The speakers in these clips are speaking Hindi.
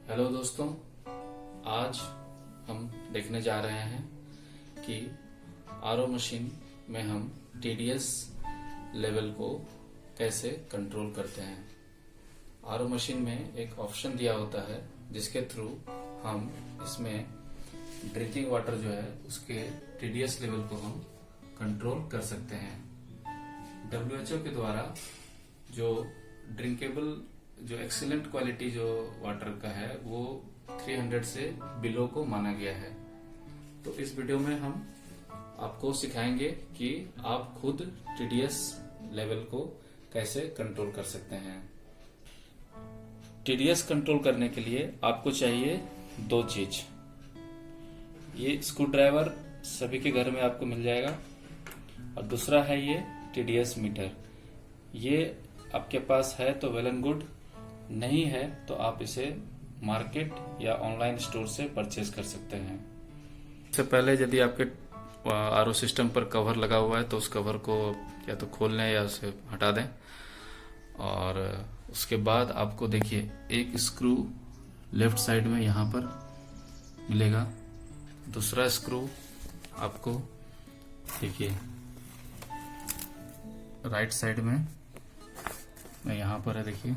हेलो दोस्तों, आज हम देखने जा रहे हैं कि आरओ मशीन में हम टीडीएस लेवल को कैसे कंट्रोल करते हैं। आरओ मशीन में एक ऑप्शन दिया होता है जिसके थ्रू हम इसमें ड्रिंकिंग वाटर जो है उसके टीडीएस लेवल को हम कंट्रोल कर सकते हैं। WHO के द्वारा जो ड्रिंकेबल जो एक्सीलेंट क्वालिटी जो वाटर का है वो 300 से बिलो को माना गया है। तो इस वीडियो में हम आपको सिखाएंगे कि आप खुद टीडीएस लेवल को कैसे कंट्रोल कर सकते हैं। टीडीएस कंट्रोल करने के लिए आपको चाहिए दो चीज। ये स्क्रू ड्राइवर सभी के घर में आपको मिल जाएगा और दूसरा है ये टीडीएस मीटर। ये आपके पास है तो वेल एंड गुड, नहीं है तो आप इसे मार्केट या ऑनलाइन स्टोर से परचेज कर सकते हैं। इससे पहले यदि आपके आरओ सिस्टम पर कवर लगा हुआ है तो उस कवर को या तो खोल लें या उसे हटा दें। और उसके बाद आपको देखिए एक स्क्रू लेफ्ट साइड में यहाँ पर मिलेगा, दूसरा स्क्रू आपको देखिए राइट साइड में यहाँ पर है, देखिए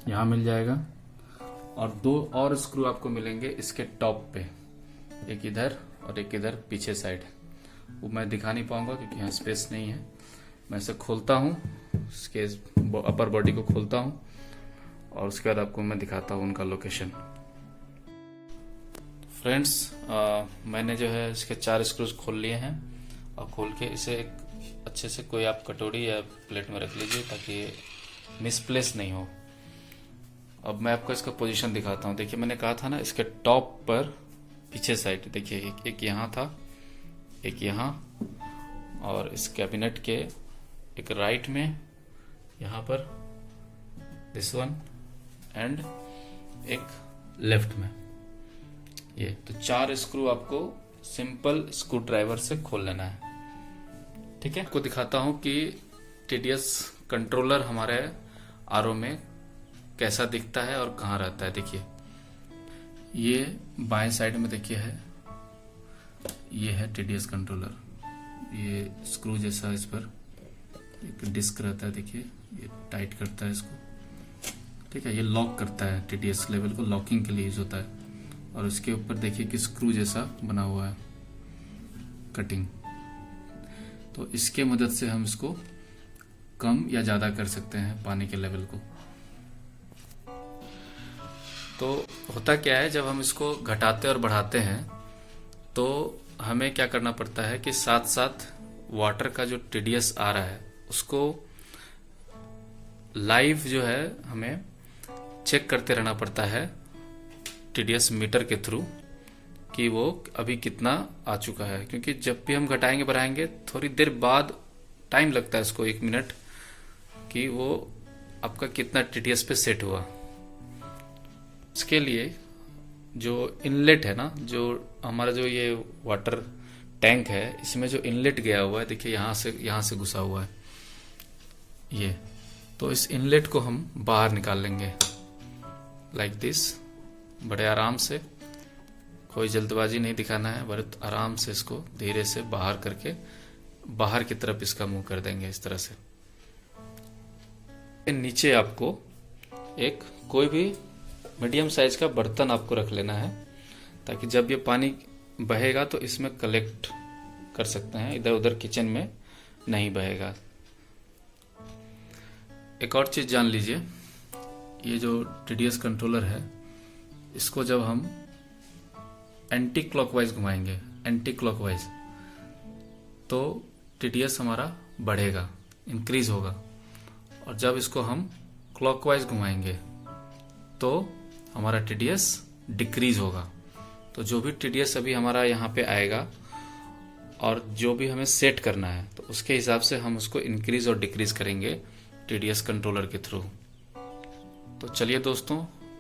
यहाँ मिल जाएगा। और दो और स्क्रू आपको मिलेंगे इसके टॉप पे, एक इधर और एक इधर पीछे साइड। वो मैं दिखा नहीं पाऊंगा क्योंकि यहाँ स्पेस नहीं है। मैं इसे खोलता हूँ, इसके अपर बॉडी को खोलता हूँ और उसके बाद आपको मैं दिखाता हूँ उनका लोकेशन। फ्रेंड्स, मैंने जो है इसके 4 स्क्रूज खोल लिए हैं और खोल के इसे एक अच्छे से कोई आप कटोरी या प्लेट में रख लीजिए ताकि मिसप्लेस नहीं हो। अब मैं आपको इसका पोजीशन दिखाता हूँ। देखिए मैंने कहा था ना, इसके टॉप पर पीछे साइड देखिए एक यहाँ था, एक यहाँ, और इस कैबिनेट के एक राइट में यहाँ पर दिस वन एंड एक लेफ्ट में। ये तो 4 स्क्रू आपको सिंपल स्क्रू ड्राइवर से खोल लेना है। ठीक है, आपको दिखाता हूँ कि टीडीएस कंट्रोलर हमारे आरओ में कैसा दिखता है और कहाँ रहता है। देखिए ये बाएं साइड में देखिए है, ये है टीडीएस कंट्रोलर। ये स्क्रू जैसा इस पर एक डिस्क रहता है, देखिए ये टाइट करता है इसको। ठीक है, ये लॉक करता है, टीडीएस लेवल को लॉकिंग के लिए यूज होता है। और इसके ऊपर देखिए कि स्क्रू जैसा बना हुआ है कटिंग, तो इसके मदद से हम इसको कम या ज्यादा कर सकते हैं पानी के लेवल को। तो होता क्या है, जब हम इसको घटाते और बढ़ाते हैं तो हमें क्या करना पड़ता है कि साथ साथ वाटर का जो टीडीएस आ रहा है उसको लाइव जो है हमें चेक करते रहना पड़ता है टीडीएस मीटर के थ्रू कि वो अभी कितना आ चुका है। क्योंकि जब भी हम घटाएंगे बढ़ाएंगे थोड़ी देर बाद टाइम लगता है इसको 1 मिनट कि वो आपका कितना टीडीएस पे सेट हुआ। इसके लिए जो इनलेट है ना, जो हमारा जो ये वाटर टैंक है, इसमें जो इनलेट गया हुआ है देखिए यहाँ से घुसा हुआ है ये। तो इस इनलेट को हम बाहर निकाल लेंगे लाइक दिस, बड़े आराम से। कोई जल्दबाजी नहीं दिखाना है, बहुत आराम से इसको धीरे से बाहर करके बाहर की तरफ इसका मुंह कर देंगे इस तरह से। नीचे आपको एक कोई भी मीडियम साइज का बर्तन आपको रख लेना है ताकि जब ये पानी बहेगा तो इसमें कलेक्ट कर सकते हैं, इधर उधर किचन में नहीं बहेगा। एक और चीज जान लीजिए, ये जो टीडीएस कंट्रोलर है इसको जब हम एंटी क्लॉकवाइज घुमाएंगे, एंटी क्लॉकवाइज, तो टीडीएस हमारा बढ़ेगा, इंक्रीज होगा। और जब इसको हम क्लॉकवाइज घुमाएंगे तो हमारा टीडीएस डिक्रीज होगा। तो जो भी टीडीएस अभी हमारा यहाँ पे आएगा और जो भी हमें सेट करना है तो उसके हिसाब से हम उसको इंक्रीज और डिक्रीज करेंगे टीडीएस कंट्रोलर के थ्रू। तो चलिए दोस्तों,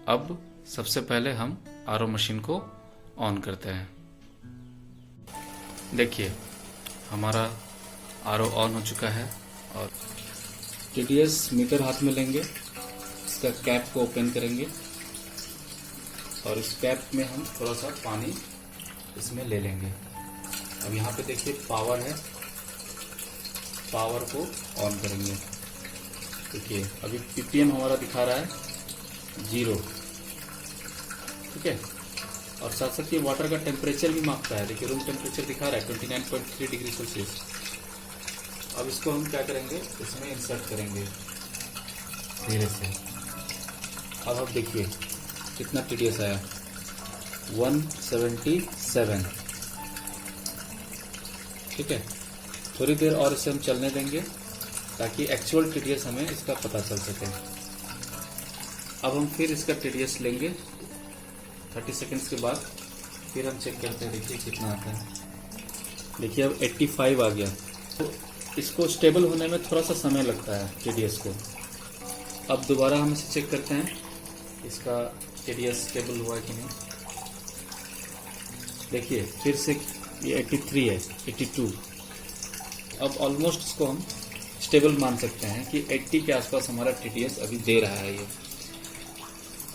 अब सबसे पहले हम आरओ मशीन को ऑन करते हैं। देखिए हमारा आरओ ऑन हो चुका है और टीडीएस मीटर हाथ में लेंगे, इसका कैप को ओपन करेंगे और इस कैप में हम थोड़ा सा पानी इसमें ले लेंगे। अब यहाँ पे देखिए पावर है, पावर को ऑन करेंगे। देखिए अभी पीपीएम हमारा दिखा रहा है 0, ठीक है। और साथ साथ ये वाटर का टेम्परेचर भी मापता है। देखिए रूम टेम्परेचर दिखा रहा है 29.3 डिग्री सेल्सियस। अब इसको हम क्या करेंगे, इसमें इंसर्ट करेंगे धीरे से। अब आप देखिए कितना TDS आया, 177, ठीक है। थोड़ी देर और इसे हम चलने देंगे ताकि एक्चुअल TDS हमें इसका पता चल सके। अब हम फिर इसका TDS लेंगे 30 सेकंड्स के बाद, फिर हम चेक करते हैं। देखिए कितना आता है। देखिए अब 85 आ गया। तो इसको स्टेबल होने में थोड़ा सा समय लगता है TDS को। अब दोबारा हम इसे चेक करते हैं इसका TDS स्टेबल हुआ कि नहीं। देखिए फिर से ये 83 है, 82। अब ऑलमोस्ट इसको हम स्टेबल मान सकते हैं कि 80 के आसपास हमारा TDS अभी दे रहा है ये।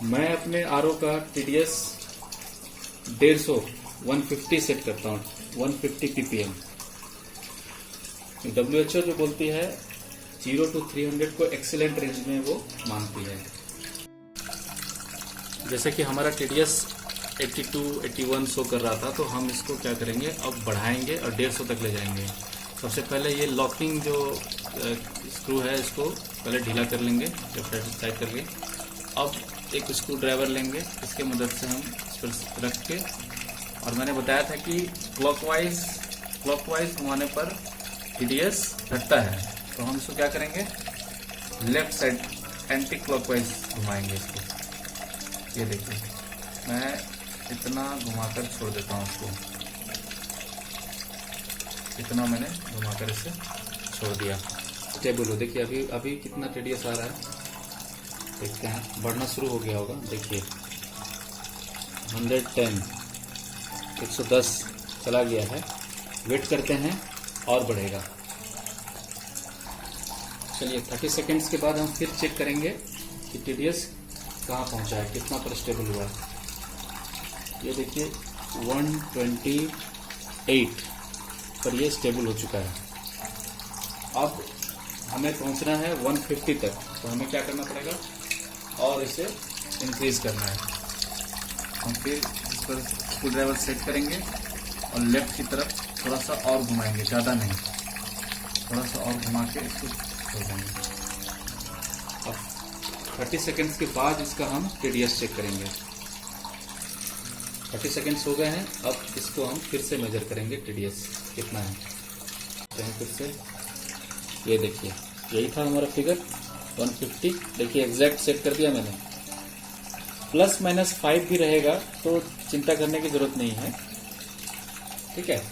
मैं अपने RO का TDS 150 सेट करता हूँ, 150 ppm। WHO जो बोलती है 0 to 300 को एक्सीलेंट रेंज में वो मानती है। जैसे कि हमारा TDS 82, 81 शो कर रहा था, तो हम इसको क्या करेंगे, अब बढ़ाएंगे और 150 तक ले जाएंगे। सबसे पहले ये लॉकिंग जो स्क्रू है इसको पहले ढीला कर लेंगे, जब टाइट करके। अब एक स्क्रू ड्राइवर लेंगे, इसके मदद से हम इस पर रख के, और मैंने बताया था कि क्लॉकवाइज घुमाने पर TDS घटता है, तो हम इसको क्या करेंगे, लेफ्ट साइड एंटी क्लॉकवाइज घुमाएंगे इसको। ये देखिए मैं इतना घुमाकर छोड़ देता हूँ इसको, इतना मैंने घुमाकर इसे छोड़ दिया। स्टेबल हो, देखिए अभी कितना TDS आ रहा है, देखते हैं। बढ़ना शुरू हो गया होगा, देखिए 110, 110 चला गया है। वेट करते हैं और बढ़ेगा। चलिए 30 सेकेंड्स के बाद हम फिर चेक करेंगे कि TDS कहाँ पहुँचा है, कितना पर स्टेबल हुआ है। ये देखिए 128 पर ये स्टेबल हो चुका है। अब हमें पहुंचना है 150 तक, तो हमें क्या करना पड़ेगा, और इसे इंक्रीज करना है। हम फिर इस पर स्क्रू ड्राइवर सेट करेंगे और लेफ्ट की तरफ थोड़ा सा और घुमाएंगे, ज़्यादा नहीं, थोड़ा सा और घुमा के इसको छोड़ देंगे। अब 30 सेकेंड्स के बाद इसका हम TDS चेक करेंगे। 30 सेकेंड्स हो गए हैं। अब इसको हम फिर से मेजर करेंगे TDS कितना है। फिर से ये देखिए, यही था हमारा फिगर 150। देखिए एग्जैक्ट सेट कर दिया मैंने। ±5 भी रहेगा तो चिंता करने की जरूरत नहीं है, ठीक है।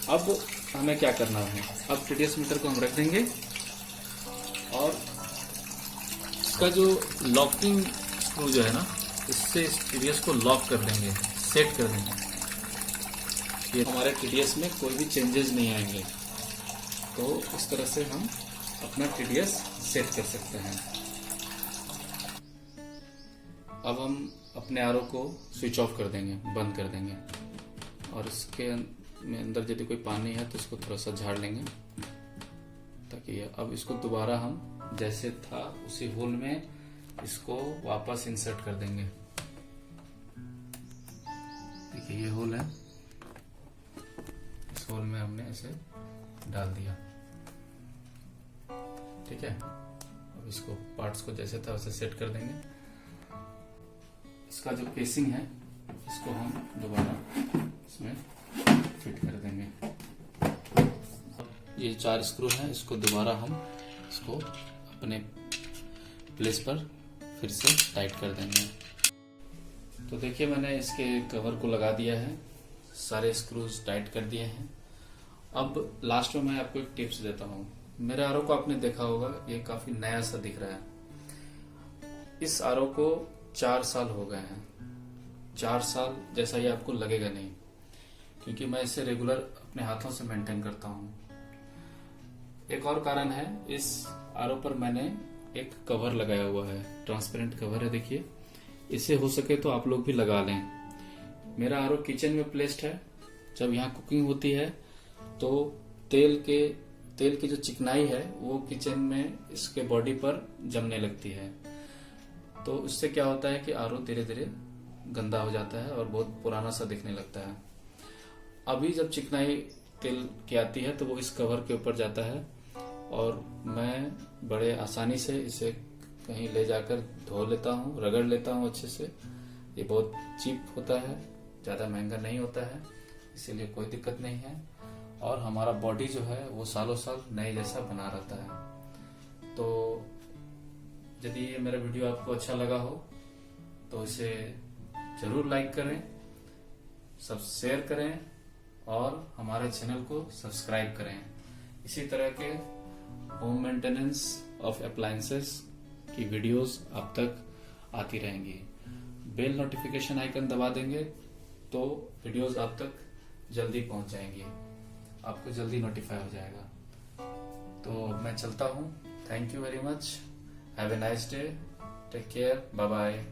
अब हमें क्या करना है, अब TDS मीटर को हम रख देंगे और इसका जो लॉकिंग स्क्रू जो है ना, इससे इस TDS को लॉक कर देंगे, सेट कर देंगे। ये हमारे TDS में कोई भी चेंजेस नहीं आएंगे। तो इस तरह से हम अपना TDS सेट कर सकते हैं। अब हम अपने RO को स्विच ऑफ कर देंगे, बंद कर देंगे, और इसके में अंदर यदि कोई पानी है तो इसको थोड़ा सा झाड़ लेंगे, ताकि अब इसको दोबारा हम जैसे था उसी होल में इसको वापस इंसर्ट कर देंगे। देखिए ये होल है, इस होल में हमने इसे डाल दिया, ठीक है। अब इसको पार्ट्स को जैसे था वैसे सेट कर देंगे। इसका जो केसिंग है इसको हम दोबारा इसमें फिट कर देंगे। ये 4 स्क्रू हैं, इसको दोबारा हम इसको अपने प्लेस पर फिर से टाइट कर देंगे। तो देखिए मैंने इसके कवर को लगा दिया है, सारे स्क्रूज टाइट कर दिए हैं। अब लास्ट में मैं आपको एक टिप्स देता हूँ। मेरे RO को आपने देखा होगा, ये काफी नया सा दिख रहा है। इस RO को 4 साल हो गए हैं। 4 साल जैसा ये आपको लगेगा नहीं, क्योंकि मैं इसे रेगुलर अपने हाथों से मेंटेन करता हूँ। एक और कारण है, इस RO पर मैंने एक कवर लगाया हुआ है, ट्रांसपेरेंट कवर है। देखिए इसे हो सके तो आप लोग भी लगा लें। मेरा आरओ किचन में प्लेस्ड है। जब यहाँ कुकिंग होती है तो तेल की जो चिकनाई है वो किचन में इसके बॉडी पर जमने लगती है। तो उससे क्या होता है कि आरओ धीरे धीरे गंदा हो जाता है और बहुत पुराना सा दिखने लगता है। अभी जब चिकनाई तेल की आती है तो वो इस कवर के ऊपर जाता है और मैं बड़े आसानी से इसे कहीं ले जाकर धो लेता हूँ, रगड़ लेता हूँ अच्छे से। ये बहुत चीप होता है, ज्यादा महंगा नहीं होता है, इसीलिए कोई दिक्कत नहीं है। और हमारा बॉडी जो है वो सालों साल नए जैसा बना रहता है। तो यदि ये मेरा वीडियो आपको अच्छा लगा हो तो इसे जरूर लाइक करें, सब शेयर करें और हमारे चैनल को सब्सक्राइब करें। इसी तरह के होम मेंटेनेंस ऑफ अप्लायंसेस की वीडियोस आप तक आती रहेंगी। बेल नोटिफिकेशन आइकन दबा देंगे तो वीडियोस आप तक जल्दी पहुंच जाएंगी, आपको जल्दी नोटिफाई हो जाएगा। तो मैं चलता हूं। Thank you very much. Have a nice day. Take care. Bye bye.